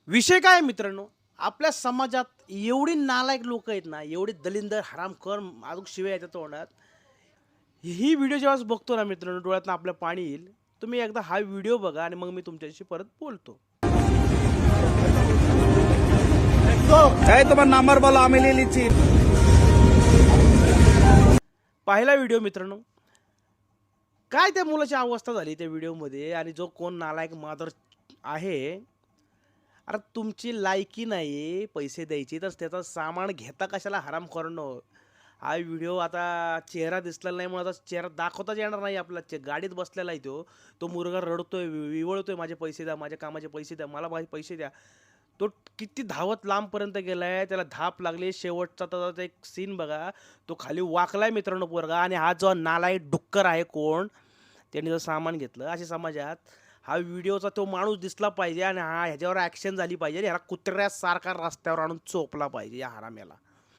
विषय काय आहे मित्रांनो, आपल्या समाजात एवढी नालायक लोक आहेत ना, एवढे दलिंदर, हरामखोर, माणूस शिव्या येतात तोंडात. ही व्हिडिओ जेव्हा बघतो ना मित्रांनो, डोळ्यातनं आपलं पाणी येईल. तुम्ही एकदा हा व्हिडिओ बघा आणि मग मी तुमच्याशी परत बोलतो. এই তোমার নাম্বার বলো আমি নিয়ে নিচ্ছি। पहिला व्हिडिओ मित्रांनो, काय त्या मुलाची अवस्था झाली त्या व्हिडिओमध्ये आणि जो कोण नालायक मादर आहे, अरे तुमची लायकी नाही पैसे द्यायची, तर त्याचं सामान घेता कशाला हरामखोरांनो? हा व्हिडिओ आता चेहरा दिसलेला नाही म्हणून आता चेहरा दाखवताच येणार नाही आपल्याला. गाडीत बसलेला आहे तो. तो मुलगा रडतोय, विवळतोय, "माझे पैसे द्या, माझ्या कामाचे पैसे द्या, मला माझे पैसे द्या." तो किती धावत लांबपर्यंत गेलाय, त्याला धाप लागली. शेवटचा त्याचा एक सीन बघा. तो खाली वाकलाय मित्रांनो पोरगा आणि हा जो नालायक डुक्कर आहे कोण, त्याने जर सामान घेतलं. अशा समाजात हा व्हिडिओचा तो माणूस दिसला पाहिजे आणि ह्याच्यावर ॲक्शन झाली पाहिजे. ह्याला कुत्र्यासारखा रस्त्यावर आणून चोपला पाहिजे या हराम्याला.